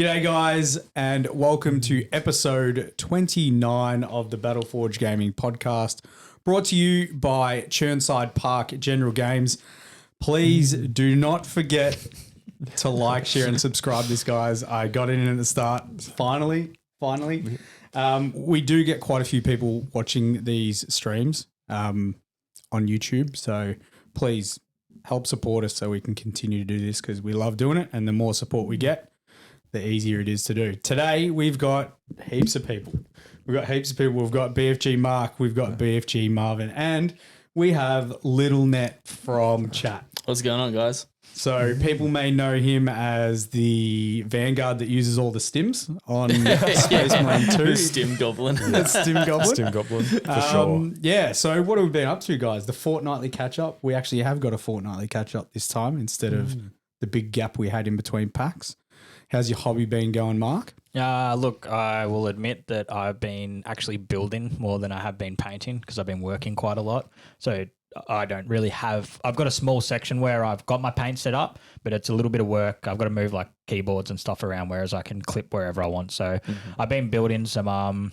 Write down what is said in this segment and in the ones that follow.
G'day guys and welcome to episode 29 of the Battleforged Gaming podcast, brought to you by Chirnside Park General Games. Please do not forget to like, share and subscribe this, guys. I got in at the start. Finally. We do get quite a few people watching these streams on YouTube, so please help support us so we can continue to do this because we love doing it, and the more support we get, the easier it is to do. Today, we've got heaps of people. We've got BFG Mark, we've got BFG Marvin, and we have Littlenet from chat. What's going on, guys? So people may know him as the Vanguard that uses all the stims on Space Marine 2. Stim Goblin. Stim Goblin, for sure. Yeah, so what have we been up to, guys? The fortnightly catch-up. We actually have got a fortnightly catch-up this time instead of the big gap we had in between packs. How's your hobby been going, Mark? Look, I will admit that I've been actually building more than I have been painting because I've been working quite a lot. So I don't really have – I've got a small section where I've got my paint set up, but it's a little bit of work. I've got to move like keyboards and stuff around, whereas I can clip wherever I want. So I've been building some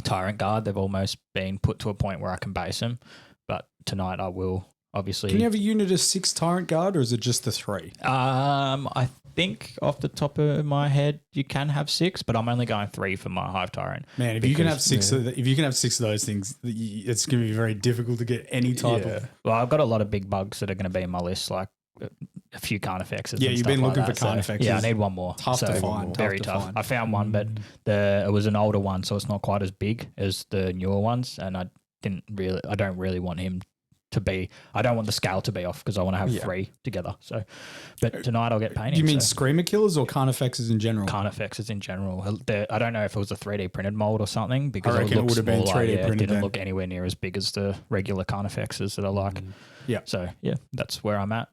Tyrant Guard. They've almost been put to a point where I can base them, but tonight I will obviously – Can you have a unit of 6 Tyrant Guard or is it just the 3? I think off the top of my head you can have 6, but I'm only going 3 for my Hive Tyrant. Man, if you can have 6 of those things, it's going to be very difficult to get any type of. Well, I've got a lot of big bugs that are going to be in my list, like a few Carnifexes. Yeah, you've been looking for Carnifexes. Yeah, I need one more. Tough to find. Very tough. I found one, but it was an older one, so it's not quite as big as the newer ones, and I don't really want him to be. I don't want the scale to be off because I want to have 3 together. So, but tonight I'll get painting. Do you mean Screamer Killers or Carnifexes in general? Carnifexes in general. I don't know if it was a 3D printed mold or something because I reckon it would have been 3D printed. It didn't look anywhere near as big as the regular Carnifexes that I like. Yeah. So yeah, that's where I'm at.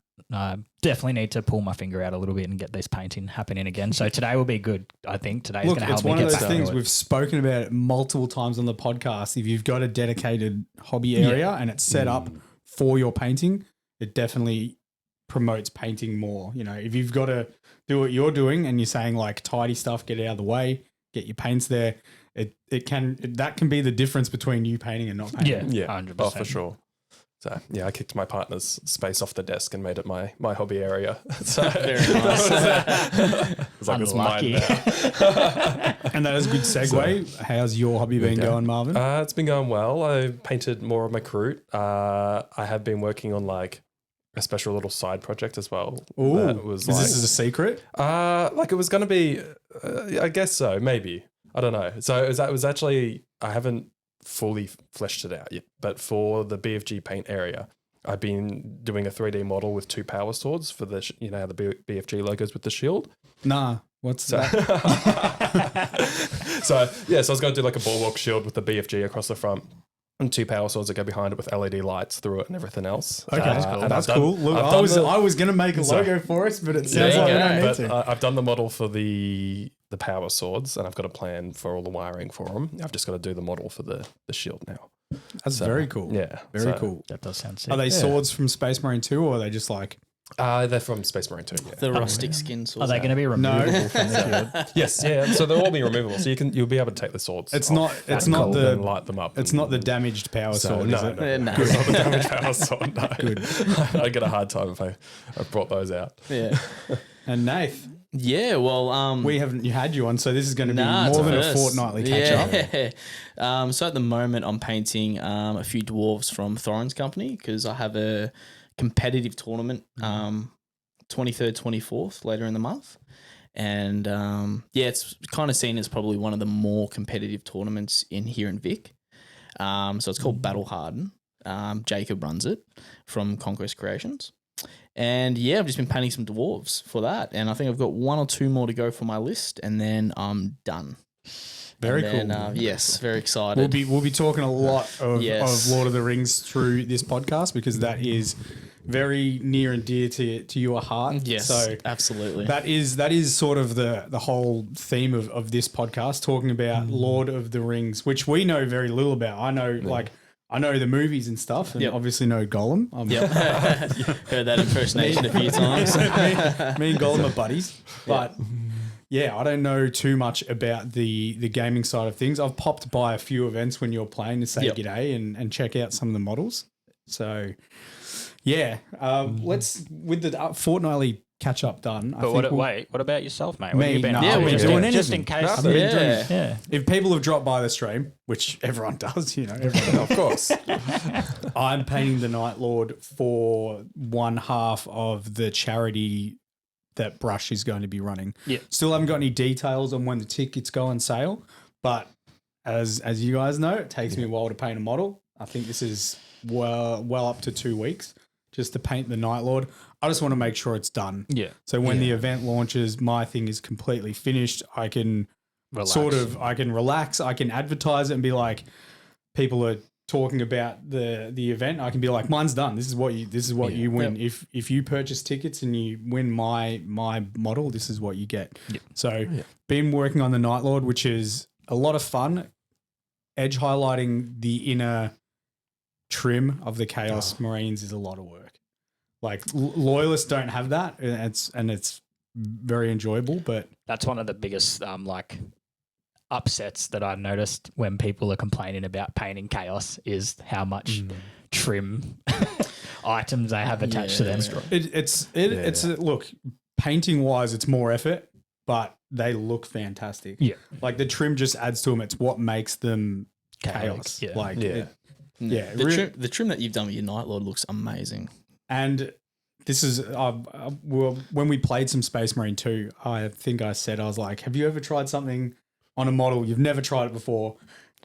Definitely need to pull my finger out a little bit and get this painting happening again. So today will be good. I think today's going to help me get back. It's one of those things we've spoken about it multiple times on the podcast. If you've got a dedicated hobby area and it's set up for your painting, it definitely promotes painting more. You know, if you've got to do what you're doing and you're saying like tidy stuff, get it out of the way, get your paints there, that can be the difference between you painting and not painting. Yeah, 100%. Oh, for sure. So yeah, I kicked my partner's space off the desk and made it my hobby area. So Very nice. it's like it's mine now. And that is a good segue. How's your hobby been going, Marvin? It's been going well. I painted more of my crew. I have been working on like a special little side project as well. Ooh, this is a secret? Like it was going to be, I guess so, maybe. I don't know. So it was actually, I haven't fully fleshed it out yet, but for the BFG paint area, I've been doing a 3D model with 2 power swords for the the BFG logos with the shield. Nah, what's that? So I was going to do like a bulwark shield with the BFG across the front and 2 power swords that go behind it with LED lights through it and everything else. Okay, that's cool. Look, I was going to make a logo for us, but it sounds like we don't need to. I've done the model for the power swords and I've got a plan for all the wiring for them. I've just got to do the model for the shield now. That's very cool. Yeah. Very cool. That does sound sick. Are they swords from Space Marine 2 or are they just like... they're from Space Marine 2. Yeah. The rustic skin swords. Are they going to be removable from the shield? Yes, yeah. So they'll all be removable. So you'll be able to take the swords. It's not the and light them up. It's not the damaged power sword, is it? No. No. It's not the damaged power sword. No. Good. I'd get a hard time if I brought those out. Yeah. And Nath, Yeah, well... we haven't had you on, so this is going to be more than a fortnightly catch-up. Yeah. So at the moment, I'm painting a few dwarves from Thorin's company because I have a competitive tournament 23rd, 24th later in the month. And it's kind of seen as probably one of the more competitive tournaments here in Vic. So it's called Battle Harden. Jacob runs it from Conquest Creations. And yeah, I've just been painting some dwarves for that. And I think I've got 1 or 2 more to go for my list and then I'm done. Very cool. Yes, very excited. We'll be talking a lot of Lord of the Rings through this podcast because that is very near and dear to your heart. Yes, so absolutely. That is sort of the whole theme of this podcast, talking about Lord of the Rings, which we know very little about. I know I know the movies and stuff, and obviously know Gollum. Heard that impersonation a few times. me and Gollum are buddies, but I don't know too much about the gaming side of things. I've popped by a few events when you're playing to say g'day and check out some of the models. So, let's with the fortnightly catch up done. But what about yourself, mate? What Me? have you been No, doing? I've been doing Just in anything. case. I've been doing Yeah. Yeah. If people have dropped by the stream, which everyone does, everyone, Of course. I'm painting the Night Lord for one half of the charity that Brush is going to be running. Yeah. Still haven't got any details on when the tickets go on sale, but as you guys know, it takes me a while to paint a model. I think this is well up to 2 weeks just to paint the Night Lord. I just want to make sure it's done. Yeah. So when the event launches, my thing is completely finished. I can Relax. I can relax. I can advertise it and be like, people are talking about the event. I can be like, mine's done. This is what you win. If you purchase tickets and you win my model, this is what you get. Yep. So been working on the Night Lord, which is a lot of fun. Edge highlighting the inner trim of the Chaos Marines is a lot of work. Like loyalists don't have that, and it's very enjoyable. But That's one of the biggest upsets that I've noticed when people are complaining about painting Chaos is how much trim items they have attached to them. it's look, painting wise, it's more effort, but they look fantastic. Yeah. Like the trim just adds to them. It's what makes them chaos. Yeah. Like The trim that you've done with your Night Lord looks amazing. And this is when we played some Space Marine 2, I think I said, I was like, have you ever tried something on a model? You've never tried it before.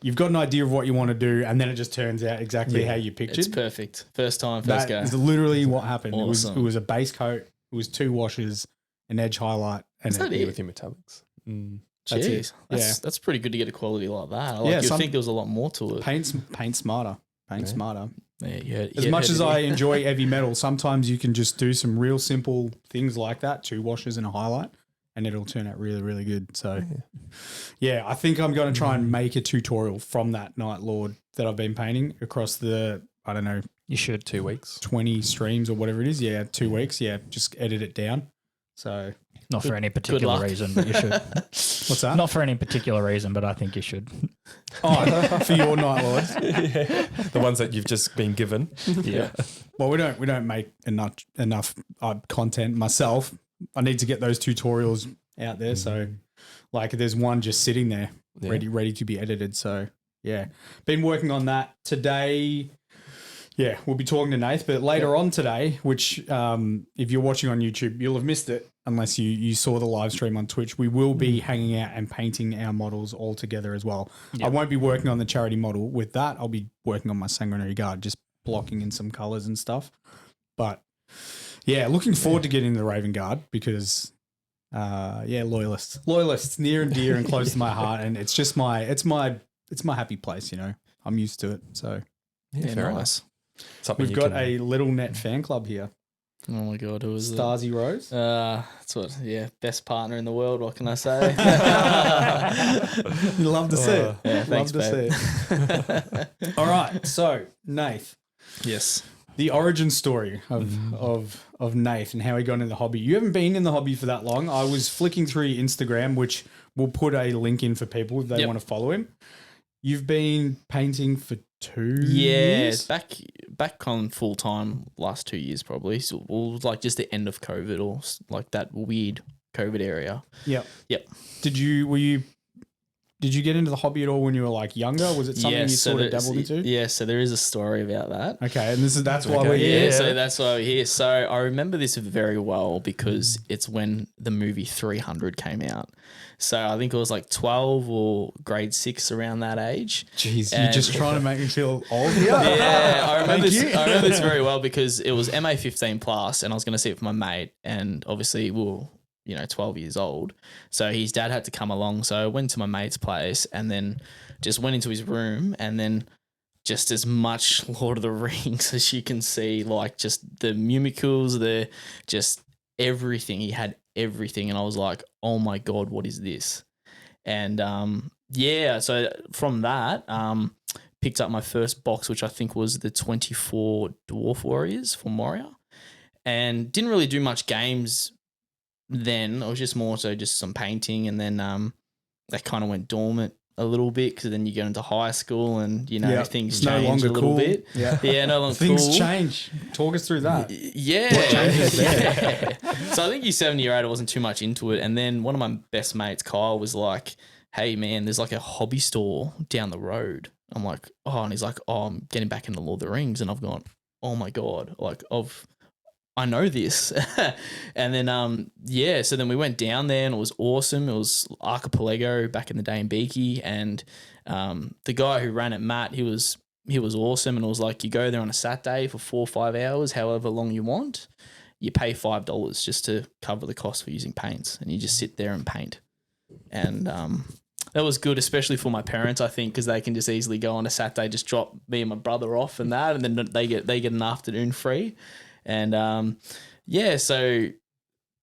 You've got an idea of what you want to do, and then it just turns out exactly how you pictured. It's perfect. First time, first go. That is literally what happened. Awesome. It was a base coat, it was 2 washes, an edge highlight, and Is that it? With your metallics. That's it. Jeez. That's pretty good to get a quality like that. You'd think there was a lot more to it. paint smarter. Paint smarter. Yeah, As much as I enjoy heavy metal, sometimes you can just do some real simple things like that, 2 washes and a highlight, and it'll turn out really, really good. So, I think I'm going to try and make a tutorial from that Night Lord that I've been painting across the, I don't know, You should. 2 weeks. 20 streams or whatever it is. 2 weeks. Just edit it down. So, Not for any particular luck. reason, but you should. what's that? Not for any particular reason, but I think you should. For your Night Lords. The ones that you've just been given. Yeah. Well, we don't make enough content myself. I need to get those tutorials out there. So, like, there's one just sitting there, ready to be edited. So, been working on that today. We'll be talking to Nath, but later on today, which if you're watching on YouTube, you'll have missed it unless you saw the live stream on Twitch. We will be hanging out and painting our models all together as well. I won't be working on the charity model with that. I'll be working on my Sanguinary Guard, just blocking in some colours and stuff. But looking forward to getting the Raven Guard because loyalists near and dear and close to my heart, and it's just my happy place. I'm used to it. So Fair nice. Something we've got a Littlenet fan club here. Oh my God, who was it? Starzy Rose. That's best partner in the world. What can I say? You love to see it. Yeah, thanks, love to babe. see it. All right, so Nath, Yes. the origin story of Nath and how he got into the hobby. You haven't been in the hobby for that long. I was flicking through your Instagram, which we'll put a link in for people if they want to follow him. You've been painting for 2 years? Back on full time last 2 years probably. So it was like just the end of COVID or like that weird COVID area. Yep. Yep. Did you get into the hobby at all when you were like younger? Was it something you sort of dabbled into? Yeah, so there is a story about that. Okay, and that's why we're here. Yeah, so that's why we're here. So I remember this very well because it's when the movie 300 came out. So I think it was like 12 or grade 6 around that age. Jeez, you're just trying to make me feel old here. Yeah, I remember this very well because it was MA 15 plus and I was going to see it with my mate and obviously we were 12 years old. So his dad had to come along. So I went to my mate's place and then just went into his room and then just as much Lord of the Rings as you can see, like just the mimicals, just everything. He had everything. And I was like, oh my God, what is this? And so from that, picked up my first box, which I think was the 24 Dwarf Warriors for Moria and didn't really do much games then it was just more so just some painting, and then that kind of went dormant a little bit because then you go into high school and, you know, Yep. things It's no change longer a little cool. bit. Yeah. No longer Things cool. change. Talk us through that. Yeah. changes yeah. So I think year 7, year 8, I wasn't too much into it. And then one of my best mates, Kyle, was like, hey, man, there's like a hobby store down the road. I'm like, oh, and he's like, oh, I'm getting back into Lord of the Rings. And I've gone, oh my God, like I know this. And then, so then we went down there and it was awesome. It was Archipelago back in the day in Beaky. And the guy who ran it, Matt, he was awesome. And it was like, you go there on a Saturday for 4 or 5 hours, however long you want. You pay $5 just to cover the cost for using paints. And you just sit there and paint. And that was good, especially for my parents, I think, because they can just easily go on a Saturday, just drop me and my brother off and that. And then they get an afternoon free. And so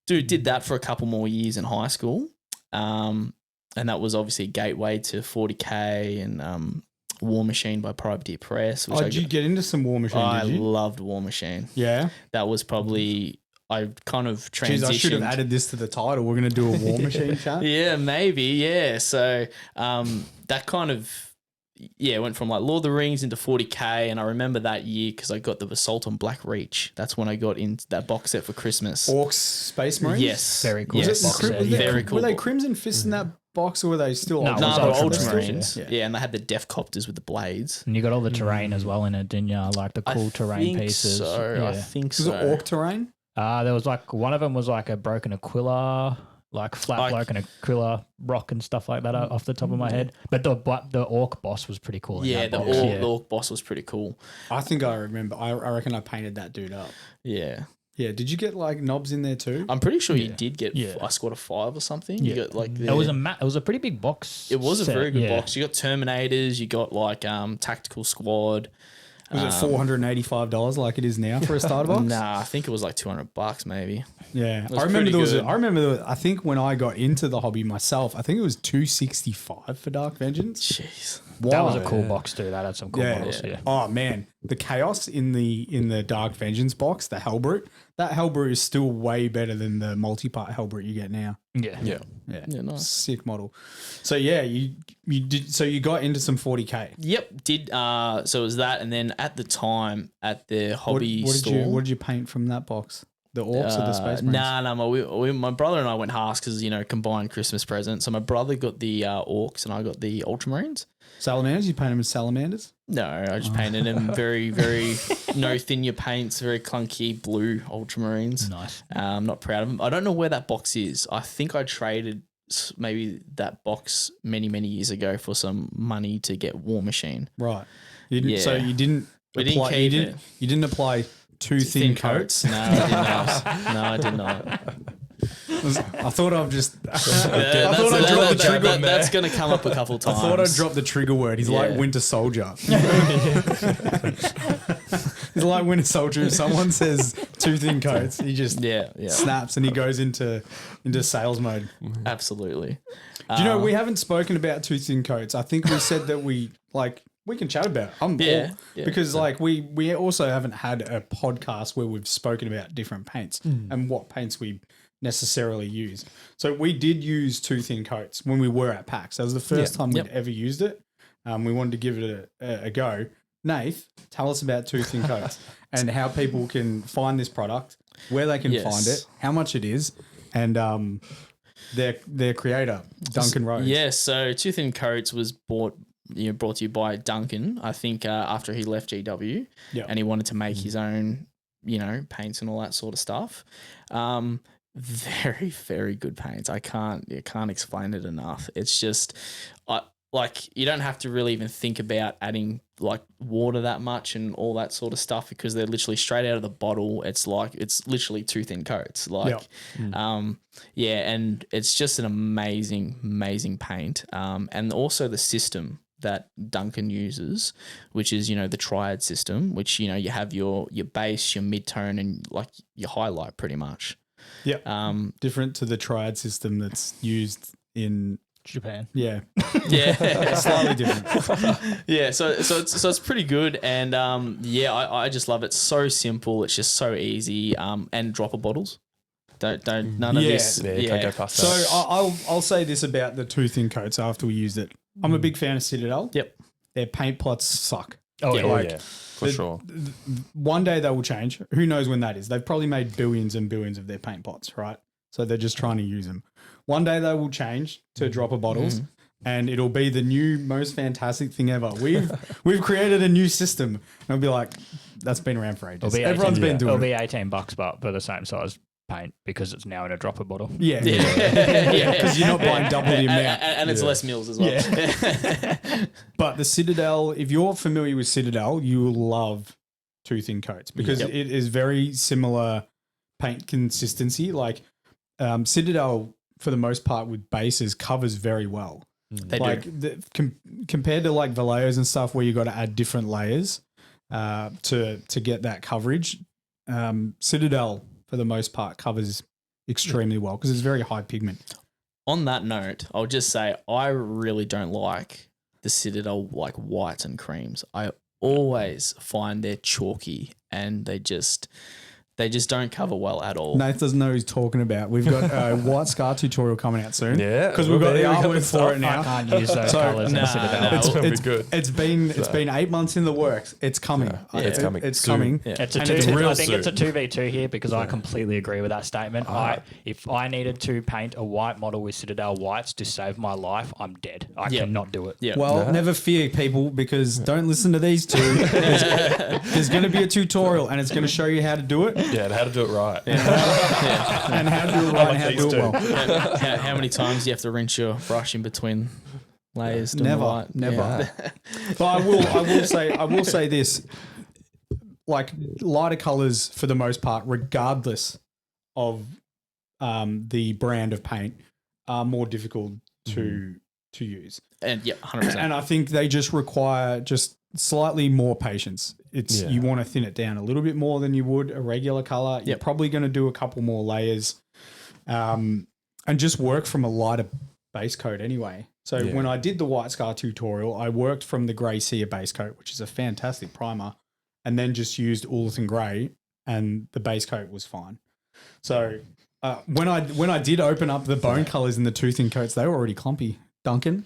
dude did that for a couple more years in high school. And that was obviously a gateway to 40K and War Machine by Privateer Press. Which Did you get into some War Machine? I Did you? loved War Machine. Yeah. That was probably, I kind of transitioned. Jeez, I should have added this to the title. We're going to do a War Machine chat. Yeah, maybe. Yeah. So that kind of, went from like Lord of the Rings into 40K. And I remember that year because I got the Assault on Black Reach. That's when I got into that box set for Christmas. Orcs Space Marines? Yes. Very cool. Yes. box set, Was yeah. Very cool. Were they Crimson Fist in that box or were they still No, it was No, the Ultramarines, Ultramarines. yeah. Yeah, and they had the Death Copters with the blades. And you got all the terrain as well in it, didn't you? Like the cool terrain pieces. I Yeah. think Was so. it Orc terrain? There was like one of them was like a broken Aquila, like flat bloke and Aquila rock and stuff like that off the top of my head. But the orc boss was pretty cool. Yeah, in the that box. orc boss was pretty cool. I think I remember. I reckon I painted that dude up. Yeah. Yeah. Did you get like knobs in there too? I'm pretty sure you did get Yeah. I scored a 5 or something. Yeah. You got like It was a pretty big box. It was a set, very good yeah. box. You got Terminators, you got like tactical squad. Was it $485 like it is now for a starter box? Nah, I think it was like $200 maybe. Yeah, was I remember pretty good. I remember. I think when I got into the hobby myself, I think it was $265 for Dark Vengeance. Jeez. That was a Wow. cool box too. That had some cool Yeah. models. Yeah. Oh man, the chaos in the Dark Vengeance box, the Hellbrute. That Hellbrute is still way better than the multi-part Hellbrute you get now. Yeah. Yeah. Yeah, Yeah, nice. sick model. So yeah, you did. So you got into some 40K. Yep, did so it was that, and then at the time at the hobby What store. did you paint from that box? The orcs or the space marines? Nah, my brother and I went halves because, you know, combined Christmas present. So my brother got the orcs and I got the ultramarines. Salamanders. You paint them as salamanders. No, I just painted them very, very no thin paints, very clunky blue ultramarines. Nice. I'm not proud of them. I don't know where that box is. I think I traded maybe that box many, many years ago for some money to get War Machine. Right. You didn't, So Yeah. you didn't. We didn't apply, keep you it. didn't. You didn't apply too thin coats. No, I did not. No, I did not. I thought I've just. I Yeah, thought I dropped the trigger. that's going to come up a couple I times. thought I dropped the trigger word. He's like Yeah. Winter Soldier. He's like Winter Soldier. If someone says too thin coats, he just Yeah, snaps and he goes into sales mode. absolutely. Do you know we haven't spoken about too thin coats? I think we said that we can chat about it. I'm Yeah, all, yeah. because like we also haven't had a podcast where we've spoken about different paints and what paints we necessarily use. So we did use too thin coats when we were at PAX. That was the first time we'd ever used it. We wanted to give it a go. Nath, tell us about too thin coats and how people can find this product, where they can Yes. find it, how much it is, and their creator, Duncan Rhodes. Yeah, so Too Thin Coats was brought to you by Duncan, I think, after he left GW, Yeah. and he wanted to make his own, paints and all that sort of stuff. Very, very good paints. I can't explain it enough. It's just, you don't have to really even think about adding like water that much and all that sort of stuff because they're literally straight out of the bottle. It's literally Too Thin Coats. And it's just an amazing, amazing paint. And also the system that Duncan uses, which is, the triad system, which, you have your base, your mid-tone and like your highlight pretty much. Yeah. Different to the triad system that's used in Japan. yeah. Yeah. Slightly different. Yeah, so it's pretty good, and I just love it. So simple, it's just so easy, and dropper bottles. Don't none of this. Yeah, can't go past So that. I'll say this about the two thin coats after we used it. I'm a big fan of Citadel. Yep. Their paint pots suck. Oh, Yeah. yeah. Oh, yeah, for sure. One day they will change. Who knows when that is? They've probably made billions and billions of their paint pots, right? So they're just trying to use them. One day they will change to dropper bottles, and it'll be the new most fantastic thing ever. We've created a new system. And I'll be like, that's been around for ages. Everyone's been doing It'll it. be $18, but for the same size paint because it's now in a dropper bottle. Yeah, Yeah. because you're not buying double the amount. And it's less meals as well. But the Citadel, if you're familiar with Citadel, you will love two thin coats because Yep. it is very similar paint consistency. Like Citadel, for the most part, with bases covers very well. They Like do. compared to like Vallejo's and stuff, where you got to add different layers to get that coverage. Citadel, for the most part, covers extremely well because it's very high pigment. On that note, I'll just say I really don't like the Citadel like whites and creams. I always find they're chalky and they just don't cover well at all. Nath doesn't know who he's talking about. We've got a White Scar tutorial coming out soon. Yeah, because we've got the we got artwork the for it I now. can't use those So- colours in Nah, the Citadel. nah. It's gonna be good. It's been 8 months in the works. It's coming. It's coming It's soon. coming. Yeah. It's a And two, it's real I think it's a soon. 2v2 here because I completely agree with that statement. If I needed to paint a white model with Citadel whites to save my life, I'm dead. I Yeah. cannot do it. Yeah. Well, never fear, people, because don't listen to these two. There's going to be a tutorial, and it's going to show you how to do it, Yeah, and how to do it right. and how to do it right, and how to do it well. how many times do you have to rinse your brush in between layers? doing the Never, white? never. Yeah. But I will say this: like lighter colors, for the most part, regardless of the brand of paint, are more difficult to use. And yeah, 100%. And I think they just require just slightly more patience. It's Yeah. you want to thin it down a little bit more than you would a regular color. You're Yep. probably going to do a couple more layers, and just work from a lighter base coat anyway. So Yeah. when I did the White Scar tutorial, I worked from the Grey Seer base coat, which is a fantastic primer, and then just used Ulithan Grey, and the base coat was fine. So when I did open up the bone colors in the two thin coats, they were already clumpy. Duncan,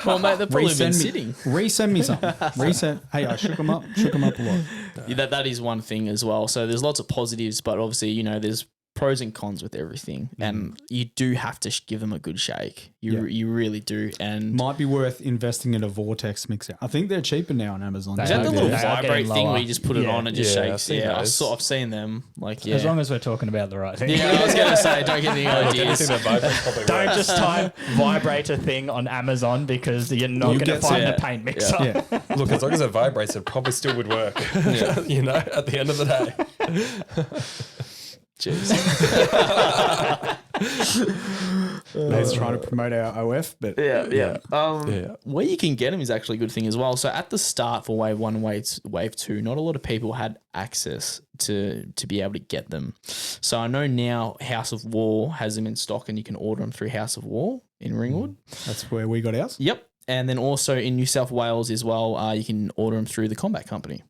Well, mate, they've probably been resend sitting. resend me something. Resend. Hey, I shook them up a lot. Yeah, that is one thing as well. So there's lots of positives, but obviously, there's pros and cons with everything, and you do have to give them a good shake. You really do. And Might be worth investing in a vortex mixer. I think they're cheaper now on Amazon. They is that are the good. little They are vibrate getting thing lower. where you just put it Yeah. on and just Yeah, I've shakes? seen Yeah, those. I've seen them. Like, yeah. As long as we're talking about the right thing. Yeah, I was going to say, don't get any ideas. Anything that vibrates probably Don't works. just type vibrator thing on Amazon because you're not You going to get find some- the paint mixer. Yeah. Look, as long as it vibrates, it probably still would work. At the end of the day. Jeez. Nate's trying to promote our OF, but Yeah. Yeah. Where you can get them is actually a good thing as well. So at the start for wave 1 and wave 2, not a lot of people had access to be able to get them. So I know now House of War has them in stock and you can order them through House of War in Ringwood. that's where we got ours. Yep. And then also in New South Wales as well, you can order them through the Combat Company.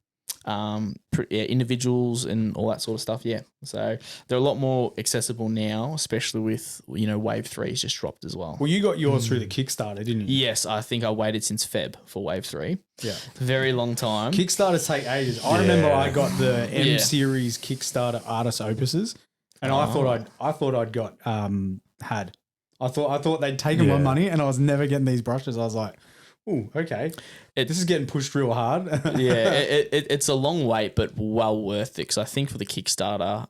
Individuals and all that sort of stuff. Yeah. So they're a lot more accessible now, especially with, wave 3 has just dropped as well. Well, you got yours through the Kickstarter, didn't you? Yes, I think I waited since Feb for wave 3. Yeah. Very long time. Kickstarters take ages. I remember I got the M Yeah. series Kickstarter artist opuses, and I thought I'd got had. I thought they'd taken my Yeah. money, and I was never getting these brushes. I was like, "Ooh, okay, this is getting pushed real hard." Yeah, it's a long wait, but well worth it. Because I think for the Kickstarter,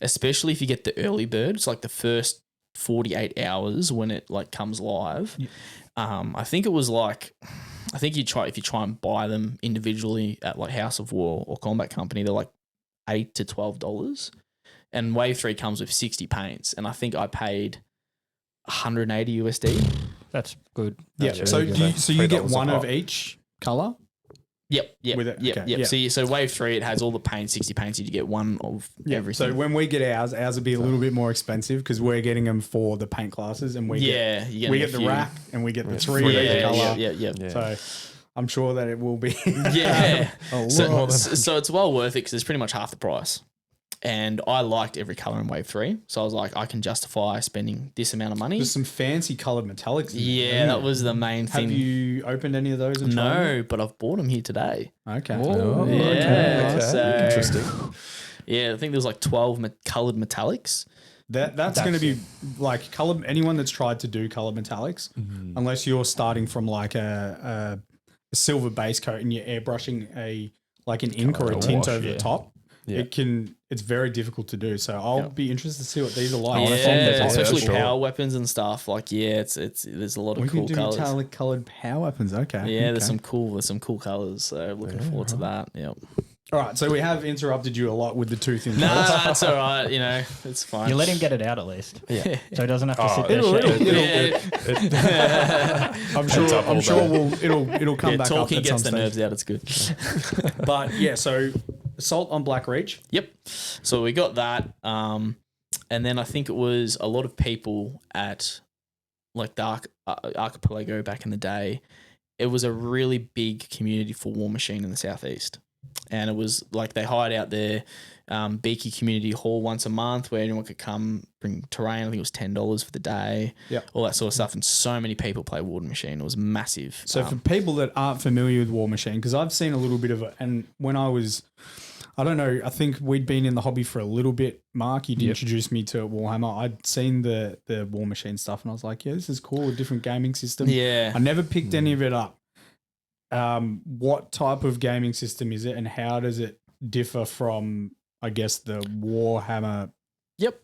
especially if you get the early bird, it's like the first 48 hours when it like comes live. Yeah. I think it was like, if you try and buy them individually at like House of War or Combat Company, they're like $8 to $12. And Wave 3 comes with 60 paints, and I think I paid $180 USD. That's good. Yeah. That's So really do you, good. so you get $3 one a of pop. each color? Yep. With it, Yep. okay, Yep. yeah. So Wave 3, it has all the paints, 60 paints. You get one of everything. So when we get ours will be a little bit more expensive because we're getting them for the paint classes, and we you get get we a get the few. rack, and we get the 3 of each color. Yeah. So I'm sure that it will be. Yeah. a lot. So it's well worth it because it's pretty much half the price. And I liked every color in Wave 3. So I was like, I can justify spending this amount of money. There's some fancy coloured metallics. Yeah, that was the main thing. Have you opened any of those? And tried them? No, but I've bought them here today. Okay. Oh, Yeah, okay. so- Interesting. Yeah, I think there was like 12 coloured metallics. That's going to be like color. Anyone that's tried to do colored metallics, unless you're starting from like a silver base coat and you're airbrushing an ink or a tint over the top, it's very difficult to do. So I'll be interested to see what these are like. Yeah, especially sure. power weapons and stuff. Like, it's there's a lot of We cool can do colors. metallic colored power weapons. Okay. Yeah, there's some cool colors. So looking forward to that. Yep. All right. So we have interrupted you a lot with the tooth in. Nah, that's all right. You know, it's fine. You let him get it out at least. Yeah. So he doesn't have to sit there. I'm sure it'll come back up talking at some gets the stage. nerves out. It's good. But yeah, so Assault on Black Reach. Yep. So we got that. And then I think it was a lot of people at like the Archipelago back in the day. It was a really big community for War Machine in the Southeast. And it was like they hired out their Beaky Community Hall once a month where anyone could come bring terrain. I think it was $10 for the day. Yeah. All that sort of stuff. And so many people play War Machine. It was massive. So for people that aren't familiar with War Machine, because I've seen a little bit of it, and when I don't know, I think we'd been in the hobby for a little bit. Mark, you'd introduced me to Warhammer. I'd seen the War Machine stuff and I was like, yeah, this is cool, a different gaming system. Yeah. I never picked any of it up. What type of gaming system is it and how does it differ from, I guess, the Warhammer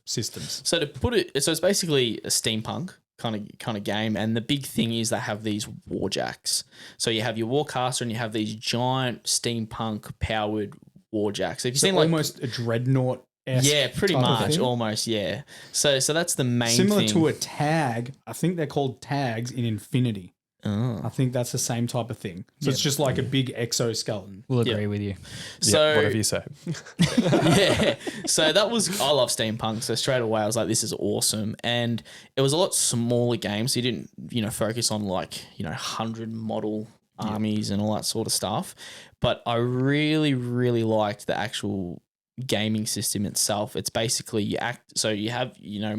systems? So to put it, so it's basically a steampunk kind of game, and the big thing is they have these warjacks. So you have your warcaster and you have these giant steampunk powered warjacks. So if you've seen like almost a dreadnought. Yeah, pretty much, almost, yeah. So that's the main similar thing. to a tag. I think they're called tags in Infinity. Oh. I think that's the same type of thing. So it's just like a big exoskeleton. We'll agree with you. So whatever you say. yeah. So I love steampunk. So straight away I was like, this is awesome. And it was a lot smaller game. So you didn't, focus on 100 model armies and all that sort of stuff. But I really, really liked the actual gaming system itself. It's basically you have,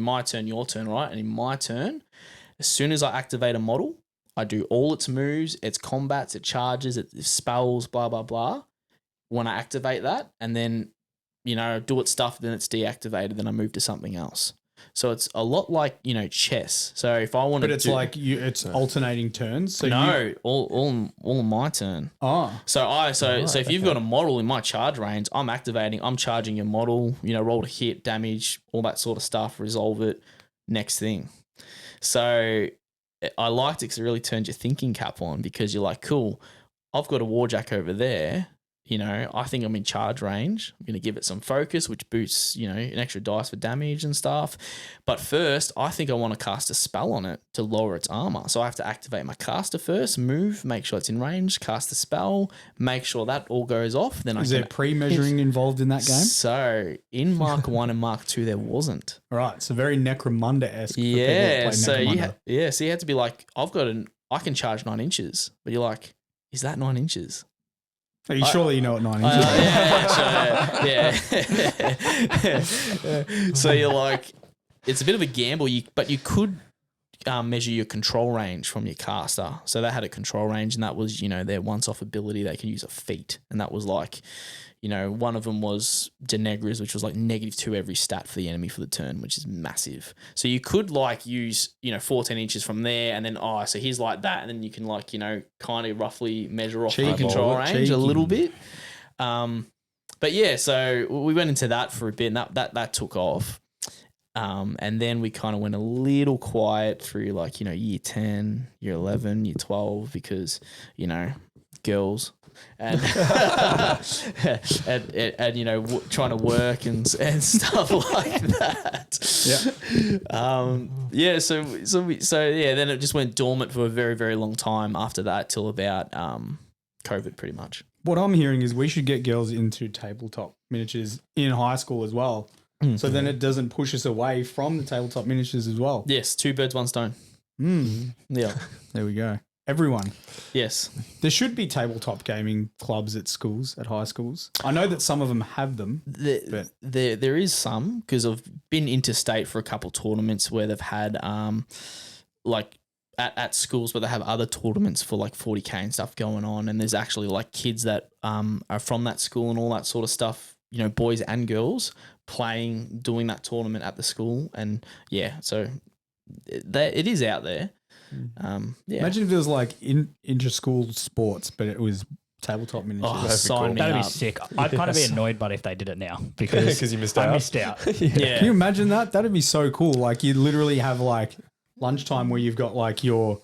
my turn, your turn, right? And in my turn, as soon as I activate a model, I do all its moves, its combats, its charges, its spells, blah, blah, blah. When I activate that and then, do its stuff, then it's deactivated, then I move to something else. So it's a lot like, chess. So if I want to, but it's it's alternating turns. So all my turn. Oh, So if you've got a model in my charge range, I'm charging your model, roll to hit, damage, all that sort of stuff, resolve it, next thing. So I liked it because it really turned your thinking cap on, because you're like, cool, I've got a warjack over there. I think I'm in charge range. I'm going to give it some focus, which boosts, an extra dice for damage and stuff. But first, I think I want to cast a spell on it to lower its armor. So I have to activate my caster first, move, make sure it's in range, cast a spell, make sure that all goes off. Then is there pre-measuring involved in that game? So in Mark 1 and Mark 2, there wasn't. All right. So very Necromunda-esque. Yeah. So you had to be like, I can charge 9 inches. But you're like, is that 9 inches? Are you sure that you know what 9 inches is? Yeah. So you're like, it's a bit of a gamble, but you could measure your control range from your caster. So they had a control range, and that was, their once-off ability. They could use a feat, and that was like, one of them was Denegras, which was like -2 every stat for the enemy for the turn, which is massive. So you could use, 14 inches from there, and then, so here's like that, and then you can kind of roughly measure off the control range a little bit. But yeah, so we went into that for a bit, and that took off. And then we kind of went a little quiet through year 10, year 11, year 12, because, girls. And trying to work and stuff like that. Then it just went dormant for a very, very long time after that, till about COVID, pretty much. What I'm hearing is we should get girls into tabletop miniatures in high school as well. So then it doesn't push us away from the tabletop miniatures as well. Yes, 2 birds, 1 stone. Mm. Yeah. There we go. everyone. Yes. There should be tabletop gaming clubs at schools, at high schools. I know that some of them have them. There is some, because I've been interstate for a couple tournaments where they've had like at schools where they have other tournaments for like 40K and stuff going on, and there's actually like kids that are from that school and all that sort of stuff, you know, boys and girls doing that tournament at the school. And yeah, so it is out there. Yeah. Imagine if it was like inter-school sports, but it was tabletop miniatures. Oh, sign me That'd be up. sick. I'd kind of be annoyed, but if they did it now, because you missed out. I missed out. Yeah. Can you imagine that? That'd be so cool. Like you literally have like lunchtime where you've got like your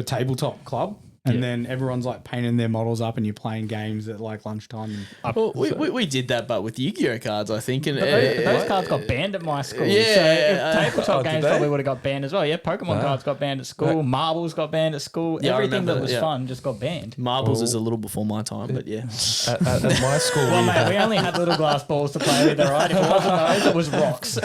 tabletop club, and then everyone's like painting their models up, and you're playing games at like lunchtime. Well, we did that, but with Yu-Gi-Oh cards, I think. And Those cards got banned at my school. Yeah, so if tabletop did games they? probably would have got banned as well. Yeah, Pokemon cards got banned at school. Marbles got banned at school. Yeah, I Everything remember that was that, yeah. fun just got banned. Marbles is a little before my time, but yeah. At my school, Well, we mate, we only had little glass balls to play with, all right? If it wasn't those, it was rocks.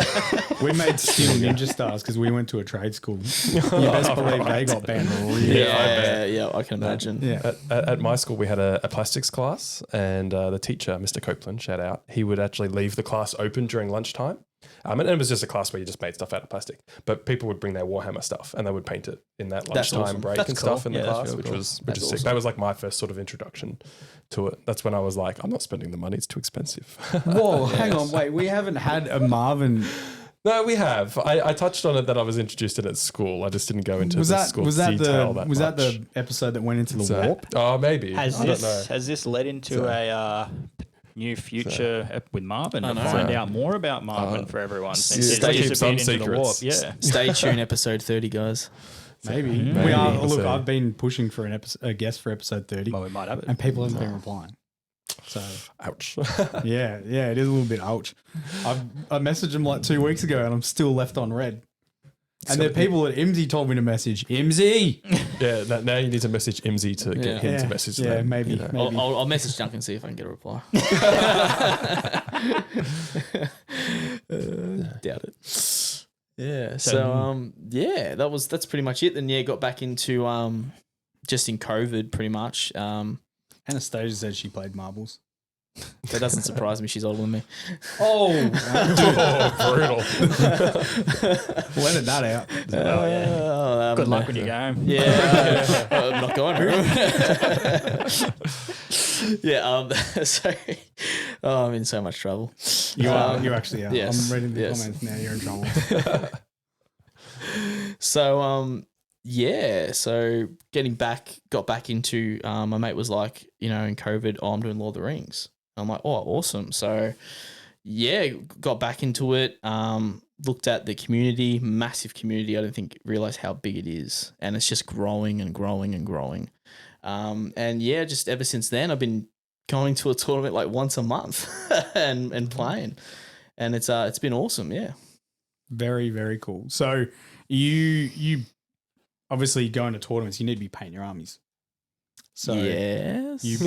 We made Steel Ninja Stars because we went to a trade school. You best believe they got banned. Yeah, I can imagine. Yeah. At my school, we had a plastics class, and the teacher, Mr. Copeland, shout out, he would actually leave the class open during lunchtime. And it was just a class where you just made stuff out of plastic. But people would bring their Warhammer stuff, and they would paint it in that That's lunchtime awesome. break That's and cool. stuff in the Yeah, that's class, really which cool. was That's sick. awesome. That was like my first sort of introduction to it. That's when I was like, I'm not spending the money; it's too expensive. Whoa, hang on, wait. We haven't had a Marvin. No, we have. I touched on it that I was introduced in at school. I just didn't go into Was the that school was that detail the that was much. that the episode that went into the So- warp? Oh, maybe. I don't know. Has this led into a new future with Marvin I to know. find out more about Marvin for everyone? Since stay he's keep some disappeared into the warp. secrets. Yeah. Stay tuned, episode 30, guys. Maybe. Maybe. We are. We'll Look, see. I've been pushing for a guest for episode 30, Well, we might have it. and people haven't been replying. So Ouch. yeah, it is a little bit ouch. I messaged him like 2 weeks ago, and I'm still left on red. And there are people at IMSI told me to message IMSI. Yeah, now you need to message Imsy to get him to message Yeah, them. maybe. you know. Maybe. I'll message Duncan and see if I can get a reply. Doubt it. Yeah. So yeah, that's pretty much it. Then got back into just in COVID pretty much. Anastasia said she played marbles. That doesn't surprise me. She's older than me. Oh, Oh, brutal. blended that out. Good luck when you go home. Yeah, I'm not going home. Yeah. So, I'm in so much trouble. You are. You actually are. yes, I'm reading the yes. comments now. You're in trouble. So yeah, so got back into my mate was like, you know, in COVID, I'm doing Lord of the Rings. I'm like, oh, awesome. So yeah, got back into it. Looked at the community, massive community. I don't realize how big it is, and it's just growing and growing and growing. And yeah, just ever since then, I've been going to a tournament like once a month and playing, and it's been awesome. Yeah. Very, very cool. So you obviously going to tournaments, you need to be painting your armies. So yes. you